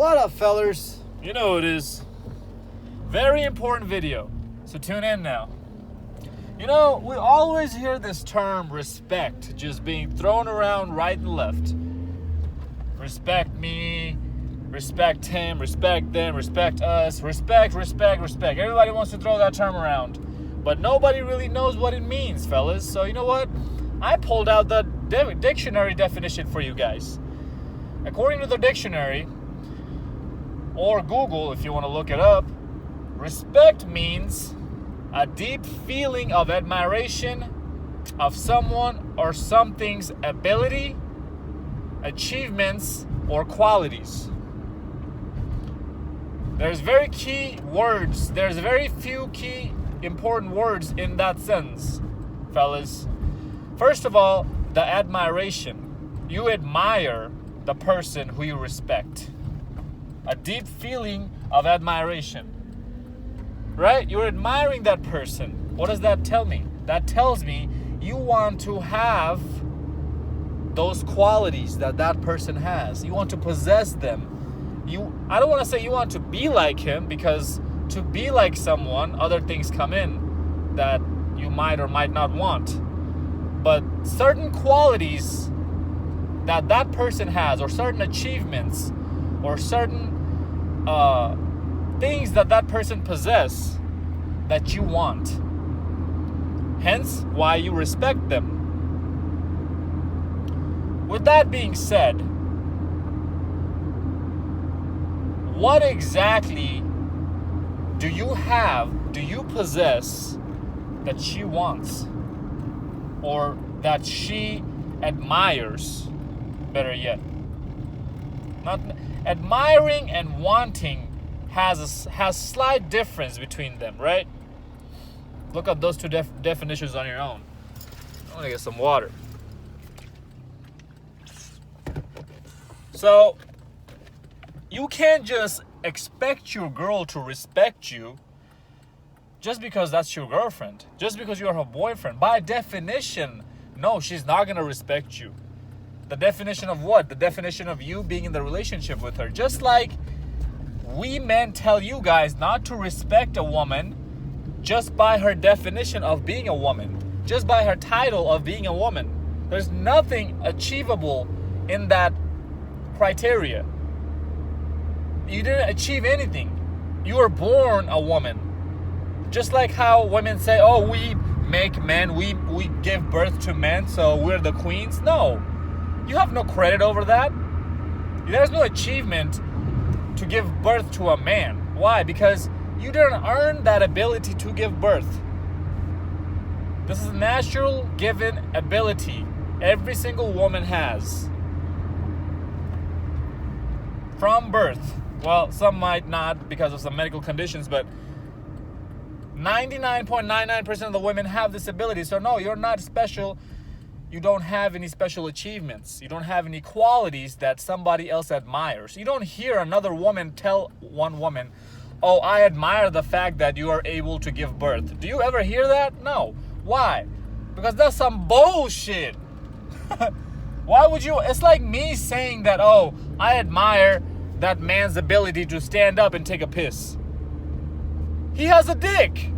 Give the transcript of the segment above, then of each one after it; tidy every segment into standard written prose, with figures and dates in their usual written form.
What up, fellers? You know it is. Very important video. So tune in now. You know, we always hear this term respect just being thrown around right and left. Respect me, respect him, respect them, respect us, respect. Everybody wants to throw that term around. But nobody really knows what it means, fellas. So you know what? I pulled out the dictionary definition for you guys. According to the dictionary, or Google if you want to look it up, respect means a deep feeling of admiration of someone or something's ability, achievements, or qualities. There's very few key important words in that sentence, fellas. First of all, the admiration. You admire the person who you respect. A deep feeling of admiration. Right? You're admiring that person. What does that tell me? That tells me you want to have those qualities that person has. You want to possess them. I don't want to say you want to be like him, because to be like someone, other things come in that you might or might not want. But certain qualities that person has, or certain achievements, or certain things that person possess that you want. Hence, why you respect them. With that being said, what exactly do you possess that she wants, or that she admires? Better yet, not admiring and wanting has slight difference between them, right? Look up those two definitions on your own. I'm gonna get some water. So you can't just expect your girl to respect you just because that's your girlfriend, just because you're her boyfriend. By definition, no, she's not gonna respect you. The definition of what? The definition of you being in the relationship with her. Just like we men tell you guys not to respect a woman just by her definition of being a woman, just by her title of being a woman. There's nothing achievable in that criteria. You didn't achieve anything. You were born a woman. Just like how women say, oh, we make men, we give birth to men, so we're the queens. No. You have no credit over that. There's no achievement to give birth to a man. Why? Because you didn't earn that ability to give birth. This is a natural given ability every single woman has. From birth. Well, some might not because of some medical conditions, but 99.99% of the women have this ability. So no, you're not special. You don't have any special achievements. You don't have any qualities that somebody else admires. You don't hear another woman tell one woman, oh, I admire the fact that you are able to give birth. Do you ever hear that? No. Why? Because that's some bullshit. Why would you? It's like me saying that, oh, I admire that man's ability to stand up and take a piss. He has a dick.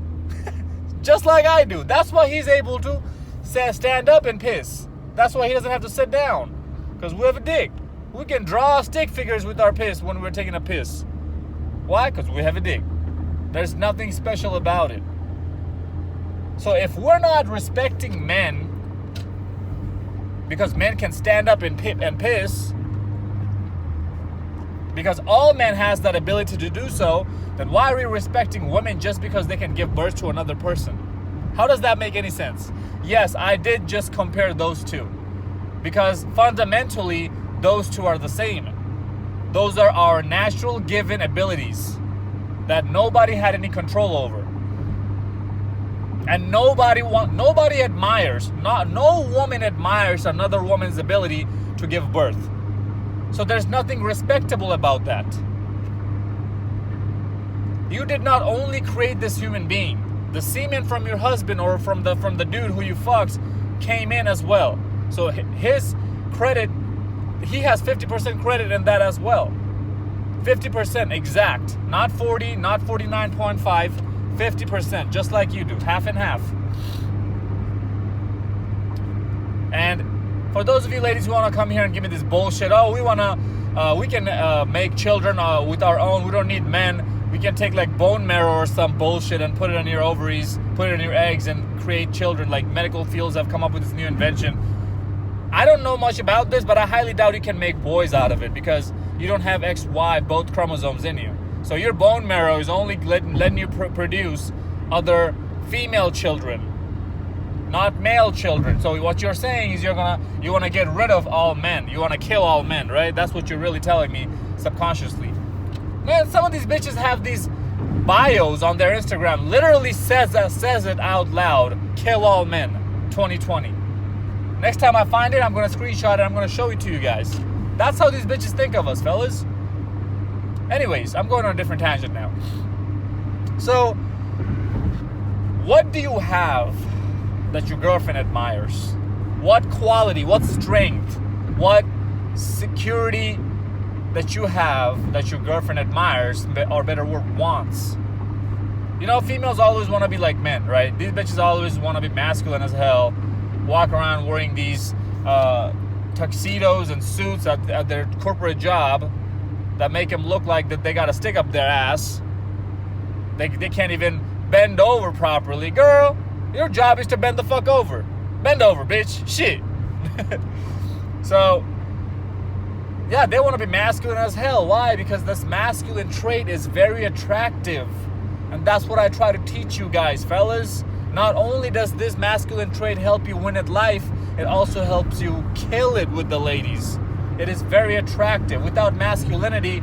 Just like I do. That's why he's able to stand up and piss. That's why he doesn't have to sit down. Because we have a dick. We can draw stick figures with our piss when we're taking a piss. Why? Because we have a dick. There's nothing special about it. So if we're not respecting men, because men can stand up and piss, because all men has that ability to do so, then why are we respecting women just because they can give birth to another person? How does that make any sense? Yes, I did just compare those two, because fundamentally those two are the same. Those are our natural given abilities that nobody had any control over. And nobody admires, no woman admires another woman's ability to give birth. So there's nothing respectable about that. You did not only create this human being. The semen from your husband or from the dude who you fucked came in as well. So his credit, he has 50% credit in that as well. 50% exact. Not 40, not 49.5, 50%, just like you do, half and half. And for those of you ladies who want to come here and give me this bullshit, oh, we can make children with our own, we don't need men, we can take like bone marrow or some bullshit and put it on your ovaries, put it in your eggs and create children, like medical fields have come up with this new invention. I don't know much about this, but I highly doubt you can make boys out of it because you don't have XY, both chromosomes in you. So your bone marrow is only letting you produce other female children, not male children. So what you're saying is you want to get rid of all men. You want to kill all men, right? That's what you're really telling me subconsciously. Man, some of these bitches have these bios on their Instagram. Literally says it out loud. Kill all men, 2020. Next time I find it, I'm going to screenshot it. I'm going to show it to you guys. That's how these bitches think of us, fellas. Anyways, I'm going on a different tangent now. So, what do you have that your girlfriend admires? What quality, what strength, what security that you have that your girlfriend admires, or better word, wants? You know, females always want to be like men, right? These bitches always want to be masculine as hell, walk around wearing these tuxedos and suits at their corporate job that make them look like that they got a stick up their ass. They can't even bend over properly. Girl, your job is to bend the fuck over. Bend over, bitch. Shit. So, yeah, they want to be masculine as hell. Why? Because this masculine trait is very attractive. And that's what I try to teach you guys, fellas. Not only does this masculine trait help you win at life, it also helps you kill it with the ladies. It is very attractive. Without masculinity,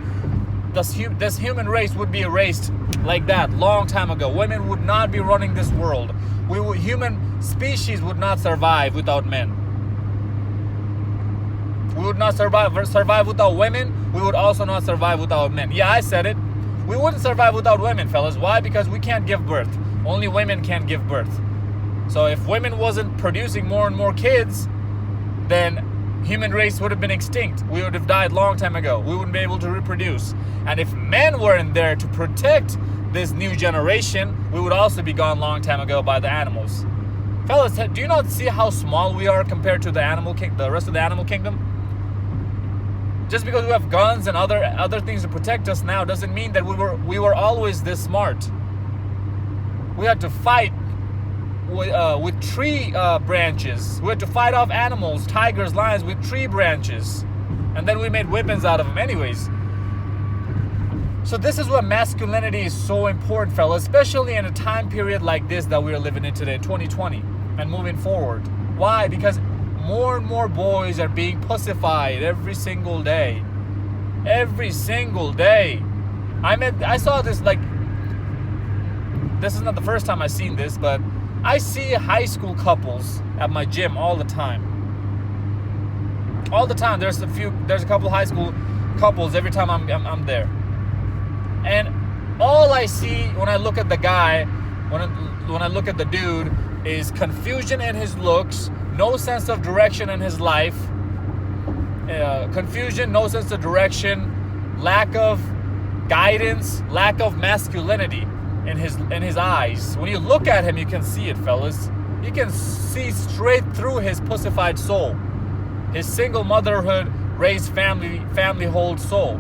this human race would be erased like that long time ago. Women would not be running this world. Human species would not survive without men. We would not survive without women. We would also not survive without men. Yeah, I said it. We wouldn't survive without women, fellas. Why? Because we can't give birth. Only women can give birth. So if women wasn't producing more and more kids, then human race would have been extinct. We would have died long time ago. We wouldn't be able to reproduce. And if men weren't there to protect this new generation, we would also be gone long time ago by the animals. Fellas, do you not see how small we are compared to the rest of the animal kingdom? Just because we have guns and other things to protect us now doesn't mean that we were always this smart. We had to fight with tree branches. We had to fight off animals, tigers, lions with tree branches. And then we made weapons out of them anyways. So this is why masculinity is so important, fellas, especially in a time period like this that we're living in today, 2020, and moving forward. Why? Because more and more boys are being pussified every single day. Every single day. I saw this, like, this is not the first time I've seen this, but I see high school couples at my gym all the time. All the time. There's a couple high school couples every time I'm there. And all I see when I look at the guy, when I look at the dude, is confusion in his looks, no sense of direction in his life, confusion, no sense of direction, lack of guidance, lack of masculinity in his eyes. When you look at him, you can see it, fellas. You can see straight through his pussified soul, his single motherhood, raised family hold soul.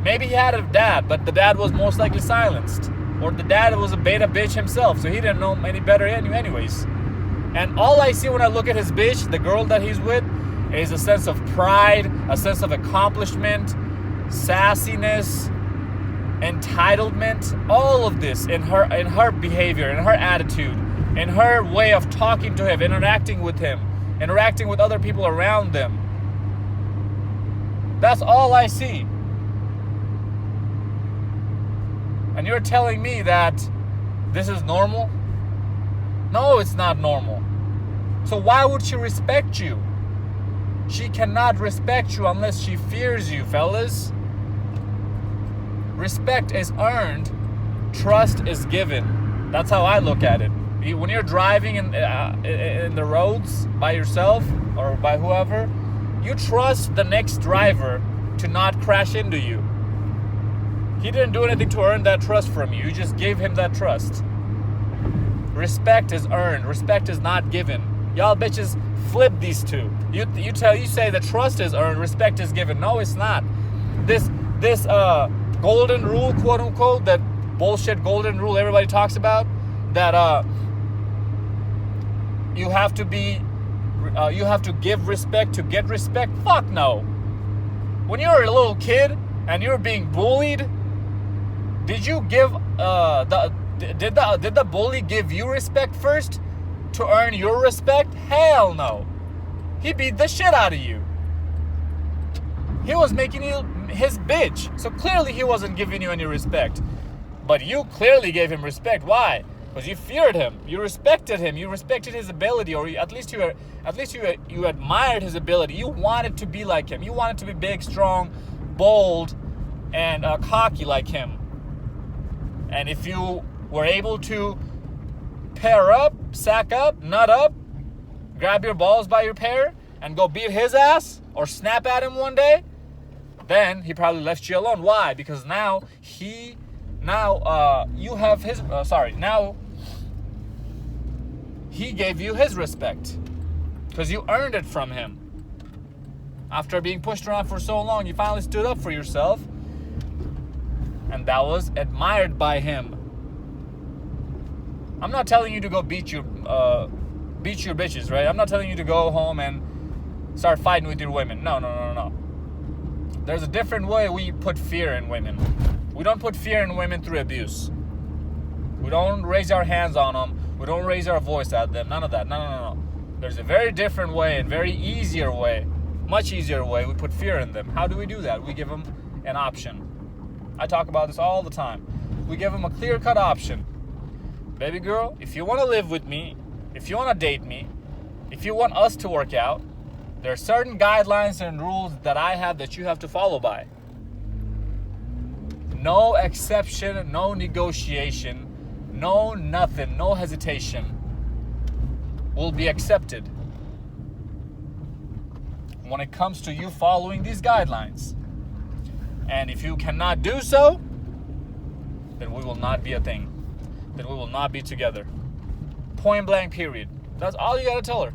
Maybe he had a dad, but the dad was most likely silenced. Or the dad was a beta bitch himself, so he didn't know any better anyways. And all I see when I look at his bitch, the girl that he's with, is a sense of pride, a sense of accomplishment, sassiness, entitlement, all of this in her behavior, in her attitude, in her way of talking to him, interacting with other people around them. That's all I see. And you're telling me that this is normal? No, it's not normal. So why would she respect you? She cannot respect you unless she fears you, fellas. Respect is earned, trust is given. That's how I look at it. When you're driving in the roads by yourself or by whoever, you trust the next driver to not crash into you. He didn't do anything to earn that trust from you. You just gave him that trust. Respect is earned. Respect is not given. Y'all bitches flip these two. You say that trust is earned, respect is given. No, it's not. This golden rule, quote unquote, that bullshit golden rule everybody talks about, that you have to give respect to get respect. Fuck no. When you were a little kid and you were being bullied, did you give did the bully give you respect first to earn your respect? Hell no. He beat the shit out of you. He was making you his bitch. So clearly he wasn't giving you any respect. But you clearly gave him respect. Why? Because you feared him. You respected him. You respected his ability, or at least you admired his ability. You wanted to be like him. You wanted to be big, strong, bold, and cocky like him. And if you were able to pair up, sack up, nut up, grab your balls by your pair, and go beat his ass or snap at him one day, then he probably left you alone. Why? Because now he gave you his respect because you earned it from him. After being pushed around for so long, you finally stood up for yourself, and that was admired by him. I'm not telling you to go beat your bitches, right? I'm not telling you to go home and start fighting with your women. No. There's a different way we put fear in women. We don't put fear in women through abuse. We don't raise our hands on them. We don't raise our voice at them. None of that. No. There's a very different way and very easier way, much easier way we put fear in them. How do we do that? We give them an option. I talk about this all the time. We give them a clear-cut option. Baby girl, if you want to live with me, if you want to date me, if you want us to work out, there are certain guidelines and rules that I have that you have to follow by. No exception, no negotiation, no nothing, no hesitation will be accepted when it comes to you following these guidelines. And if you cannot do so, then we will not be a thing. Then we will not be together. Point blank, period. That's all you gotta tell her.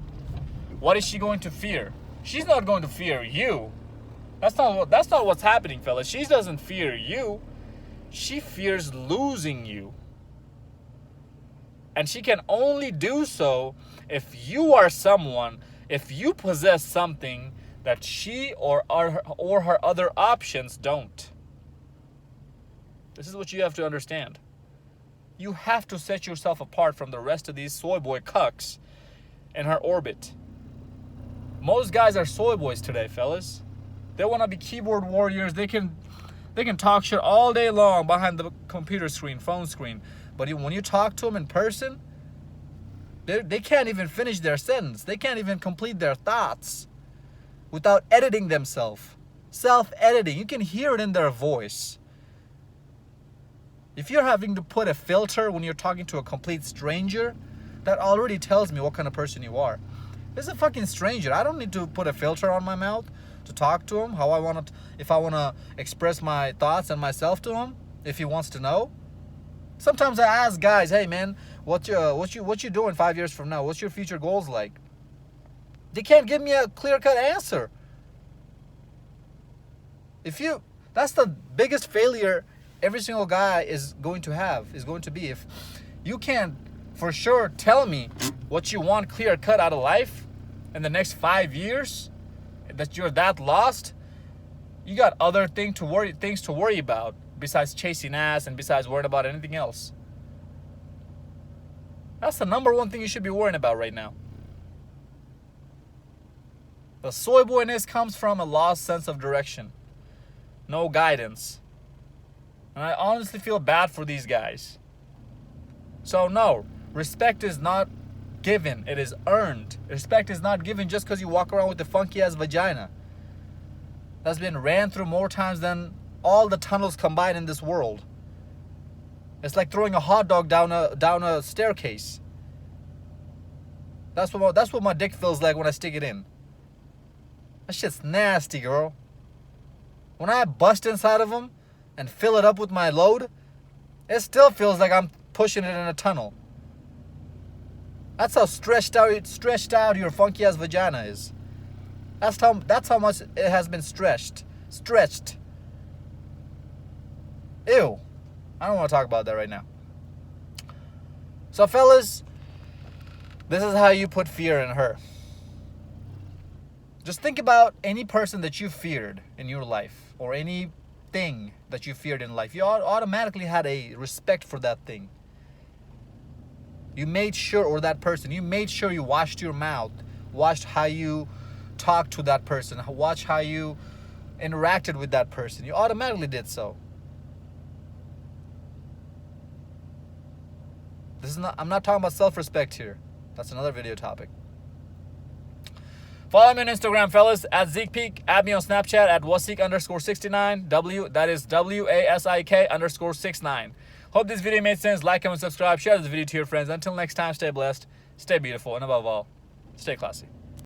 What is she going to fear? She's not going to fear you. That's not what's happening, fellas. She doesn't fear you. She fears losing you. And she can only do so if you are someone, if you possess something that she or her other options don't. This is what you have to understand. You have to set yourself apart from the rest of these soy boy cucks in her orbit. Most guys are soy boys today, fellas. They want to be keyboard warriors. They can talk shit all day long behind the computer screen, phone screen. But when you talk to them in person, they can't even finish their sentence. They can't even complete their thoughts without editing themselves. Self-editing. You can hear it in their voice. If you're having to put a filter when you're talking to a complete stranger, that already tells me what kind of person you are. This is a fucking stranger. I don't need to put a filter on my mouth to talk to him how I want to, if I want to express my thoughts and myself to him, if he wants to know. Sometimes I ask guys, hey man, what you doing 5 years from now? What's your future goals like? They can't give me a clear-cut answer. That's the biggest failure every single guy is going to be. If you can't for sure tell me what you want clear-cut out of life in the next 5 years, that you're that lost, you got other things to worry about besides chasing ass and besides worrying about anything else. That's the number one thing you should be worrying about right now. The soy boyness comes from a lost sense of direction. No guidance. And I honestly feel bad for these guys. So no, respect is not given, it is earned. Respect is not given just because you walk around with a funky ass vagina that's been ran through more times than all the tunnels combined in this world. It's like throwing a hot dog down a staircase. That's what my dick feels like when I stick it in. That shit's nasty, girl. When I bust inside of them, and fill it up with my load, it still feels like I'm pushing it in a tunnel. That's how stretched out your funky ass vagina is. That's how much it has been stretched. Ew. I don't want to talk about that right now. So fellas, this is how you put fear in her. Just think about any person that you feared in your life, or anything that you feared in life. You automatically had a respect for that thing. You made sure, or that person, you made sure you washed your mouth, watched how you talked to that person, watched how you interacted with that person. You automatically did so. I'm not talking about self-respect here. That's another video topic. Follow me on Instagram, fellas, at ZekePeak. Add me on Snapchat at wasik_69. That is WASIK_69. Hope this video made sense. Like, comment, subscribe. Share this video to your friends. Until next time, stay blessed, stay beautiful, and above all, stay classy.